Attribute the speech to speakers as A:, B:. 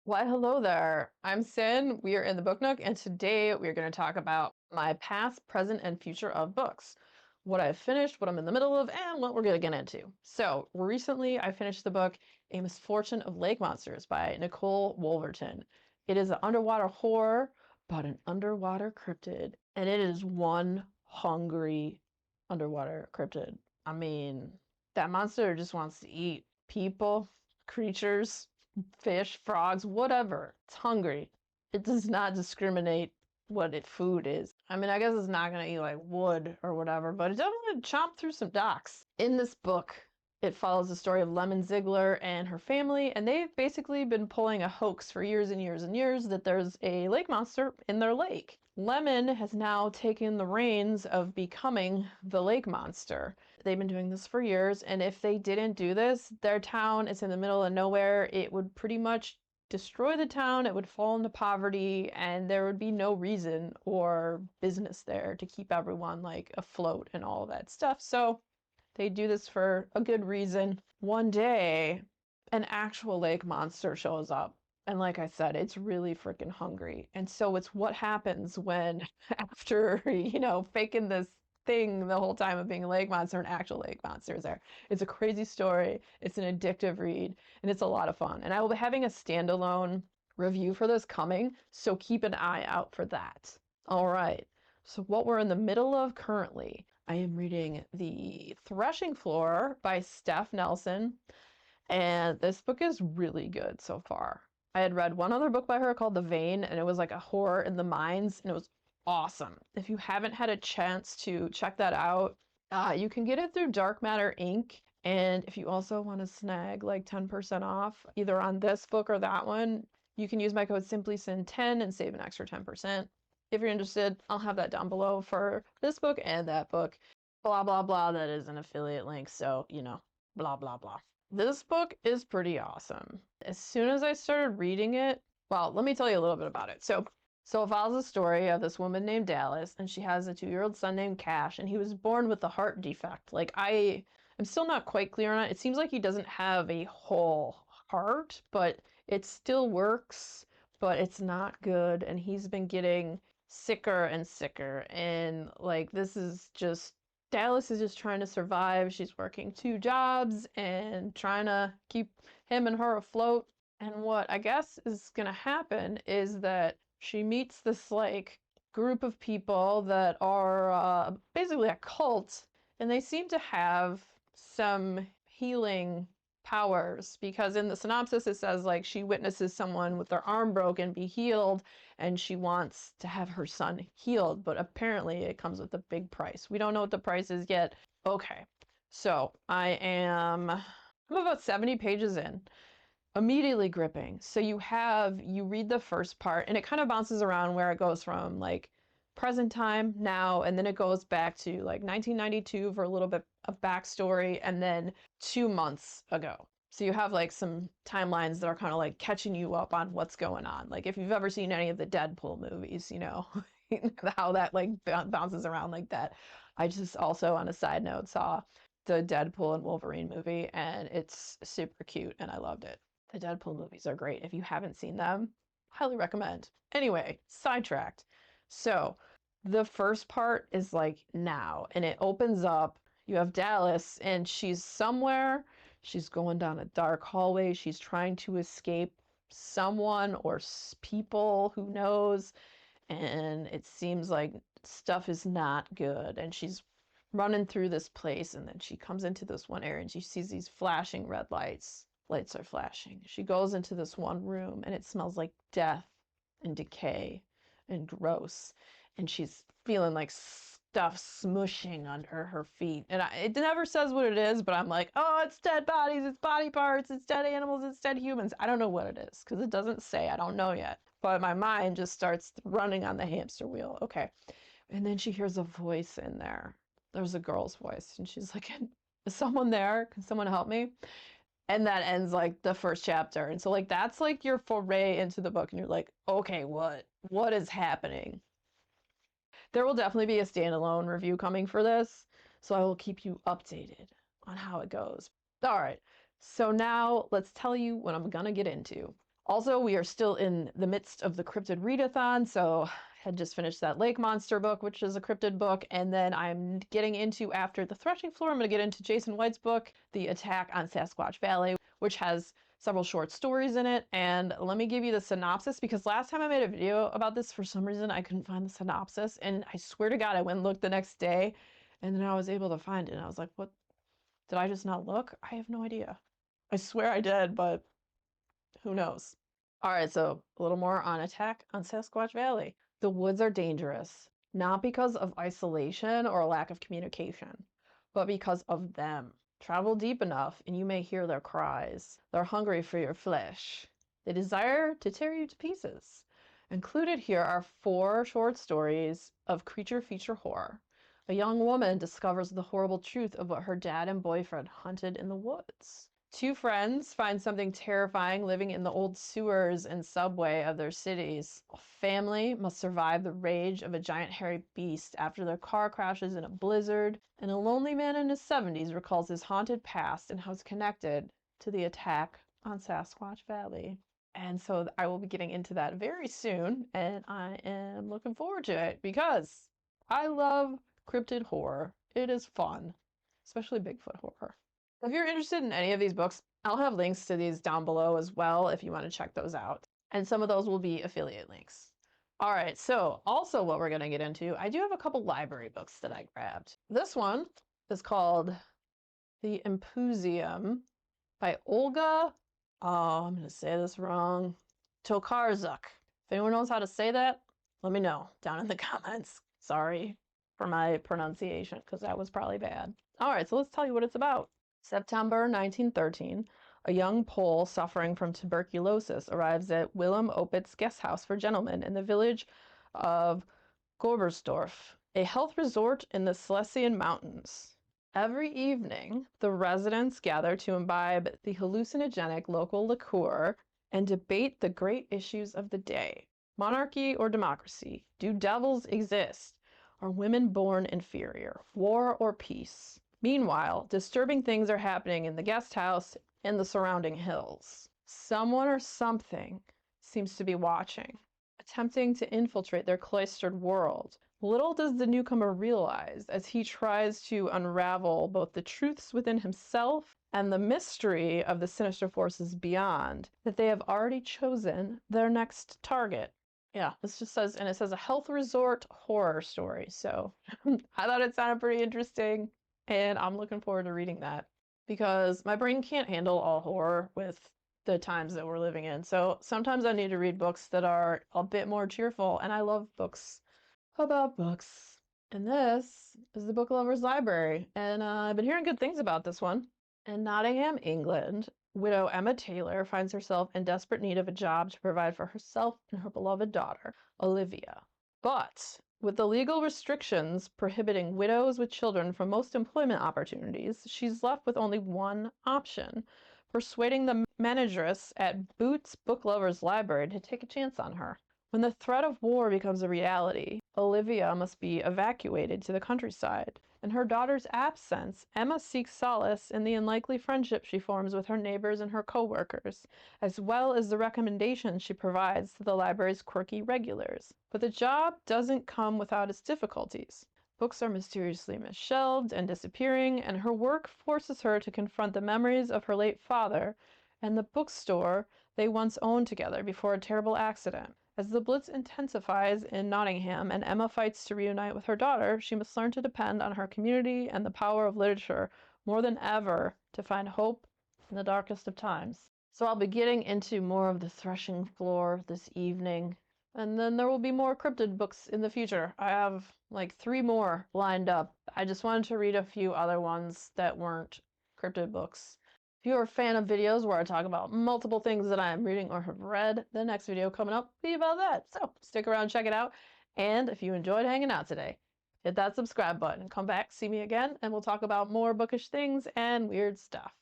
A: Why, hello there. I'm Sin. We are in the Book Nook, and today we are going to talk about my past, present, and future of books. What I've finished, what I'm in the middle of, and what we're going to get into. So, recently I finished the book A Misfortune of Lake Monsters by Nicole Wolverton. It is an underwater horror about an underwater cryptid, and it is one hungry underwater cryptid. I mean, that monster just wants to eat people, creatures, fish, frogs, whatever. It's hungry. It does not discriminate what its food is. I mean, I guess it's not going to eat like wood or whatever, but it definitely chomp through some docks. In this book, it follows the story of Lemon Ziegler and her family, and they've basically been pulling a hoax for years and years and years that there's a lake monster in their lake. Lemon has now taken the reins of becoming the lake monster. They've been doing this for years, and if they didn't do this, their town is in the middle of nowhere. It would pretty much destroy the town, it would fall into poverty, and there would be no reason or business there to keep everyone like afloat and all that stuff. So they do this for a good reason. One day, an actual lake monster shows up. And like I said, it's really freaking hungry. And so it's what happens when, after, faking this thing the whole time of being a lake monster, an actual lake monster is there. It's a crazy story. It's an addictive read, and it's a lot of fun. And I will be having a standalone review for this coming, so keep an eye out for that. All right. So what we're in the middle of currently, I am reading The Threshing Floor by Steph Nelson, and this book is really good so far. I had read one other book by her called The Vein, and it was like a horror in the mines, and it was awesome. If you haven't had a chance to check that out, you can get it through Dark Matter Inc. And if you also want to snag like 10% off, either on this book or that one, you can use my code SimplySin10 and save an extra 10%. If you're interested, I'll have that down below for this book and that book. Blah, blah, blah. That is an affiliate link, so, blah, blah, blah. This book is pretty awesome. As soon as I started reading it, well, let me tell you a little bit about it. So it follows the story of this woman named Dallas, and she has a 2-year-old son named Cash, and he was born with a heart defect. Like, I'm still not quite clear on it. It seems like he doesn't have a whole heart, but it still works, but it's not good, and he's been getting sicker and sicker, and like this is just Dallas is just trying to survive. She's working 2 jobs and trying to keep him and her afloat. And what I guess is going to happen is that she meets this like group of people that are basically a cult, and they seem to have some healing powers, because in the synopsis it says like she witnesses someone with their arm broken be healed, and she wants to have her son healed, but apparently it comes with a big price. We don't know what the price is yet. Okay, so I'm about 70 pages in, immediately gripping. So you read the first part, and it kind of bounces around where it goes from like present time, now, and then it goes back to like 1992 for a little bit of backstory, and then 2 months ago. So you have like some timelines that are kind of like catching you up on what's going on. Like if you've ever seen any of the Deadpool movies, how that like bounces around like that. I just also, on a side note, saw the Deadpool and Wolverine movie, and it's super cute, and I loved it. The Deadpool movies are great. If you haven't seen them, highly recommend. Anyway, sidetracked. So the first part is like now, and it opens up. You have Dallas, and she's somewhere. She's going down a dark hallway. She's trying to escape someone or people, who knows. And it seems like stuff is not good. And she's running through this place, and then she comes into this one area, and she sees these flashing red lights. Lights are flashing. She goes into this one room, and it smells like death and decay and gross, and she's feeling like stuff smushing under her feet, and it never says what it is, but I'm like, oh, it's dead bodies, it's body parts, it's dead animals, it's dead humans. I don't know what it is because it doesn't say. I don't know yet, but my mind just starts running on the hamster wheel. Okay. And then she hears a voice in there. There's a girl's voice, and she's like, is someone there? Can someone help me? And that ends like the first chapter. And so like that's like your foray into the book, and you're like, okay, what is happening? There will definitely be a standalone review coming for this, so I will keep you updated on how it goes. All right, so now let's tell you what I'm gonna get into. Also, we are still in the midst of the cryptid readathon, so I had just finished that lake monster book, which is a cryptid book, and then I'm getting into, after the threshing floor, I'm going to get into Jason White's book, The Attack on Sasquatch Valley, which has several short stories in it. And let me give you the synopsis, because last time I made a video about this, for some reason I couldn't find the synopsis, and I swear to God I went and looked the next day, and then I was able to find it, and I was like, what? Did I just not look? I have no idea. I swear I did, but who knows? All right, so a little more on Attack on Sasquatch Valley. The woods are dangerous, not because of isolation or a lack of communication, but because of them. Travel deep enough and you may hear their cries. They're hungry for your flesh. They desire to tear you to pieces. Included here are 4 short stories of creature feature horror. A young woman discovers the horrible truth of what her dad and boyfriend hunted in the woods. 2 friends find something terrifying living in the old sewers and subway of their cities. A family must survive the rage of a giant hairy beast after their car crashes in a blizzard, and a lonely man in his 70s recalls his haunted past and how it's connected to the attack on Sasquatch Valley. And so I will be getting into that very soon, and I am looking forward to it because I love cryptid horror. It is fun, especially Bigfoot horror. If you're interested in any of these books, I'll have links to these down below as well if you want to check those out. And some of those will be affiliate links. All right, so also what we're going to get into, I do have a couple library books that I grabbed. This one is called The Impusium by Olga, oh, I'm going to say this wrong, Tokarzuk. If anyone knows how to say that, let me know down in the comments. Sorry for my pronunciation, because that was probably bad. All right, so let's tell you what it's about. September 1913, a young Pole suffering from tuberculosis arrives at Willem Opit's guest house for gentlemen in the village of Gobersdorf, a health resort in the Silesian mountains. Every evening, the residents gather to imbibe the hallucinogenic local liqueur and debate the great issues of the day. Monarchy or democracy? Do devils exist? Are women born inferior? War or peace? Meanwhile, disturbing things are happening in the guest house and the surrounding hills. Someone or something seems to be watching, attempting to infiltrate their cloistered world. Little does the newcomer realize as he tries to unravel both the truths within himself and the mystery of the sinister forces beyond, that they have already chosen their next target. Yeah, this just says, and it says a health resort horror story. So I thought it sounded pretty interesting, and I'm looking forward to reading that because my brain can't handle all horror with the times that we're living in. So sometimes I need to read books that are a bit more cheerful, and I love books about books. And this is the Book Lovers Library, and I've been hearing good things about this one. In Nottingham, England, widow Emma Taylor finds herself in desperate need of a job to provide for herself and her beloved daughter, Olivia. But with the legal restrictions prohibiting widows with children from most employment opportunities, she's left with only one option: persuading the manageress at Boots Book Lovers Library to take a chance on her. When the threat of war becomes a reality, Olivia must be evacuated to the countryside. In her daughter's absence, Emma seeks solace in the unlikely friendship she forms with her neighbors and her co-workers, as well as the recommendations she provides to the library's quirky regulars. But the job doesn't come without its difficulties. Books are mysteriously misshelved and disappearing, and her work forces her to confront the memories of her late father and the bookstore they once owned together before a terrible accident. As the Blitz intensifies in Nottingham and Emma fights to reunite with her daughter, she must learn to depend on her community and the power of literature more than ever to find hope in the darkest of times. So I'll be getting into more of the threshing floor this evening, and then there will be more cryptid books in the future. I have like 3 more lined up. I just wanted to read a few other ones that weren't cryptid books. If you're a fan of videos where I talk about multiple things that I'm reading or have read, the next video coming up will be about that. So stick around, check it out. And if you enjoyed hanging out today, hit that subscribe button. Come back, see me again, and we'll talk about more bookish things and weird stuff.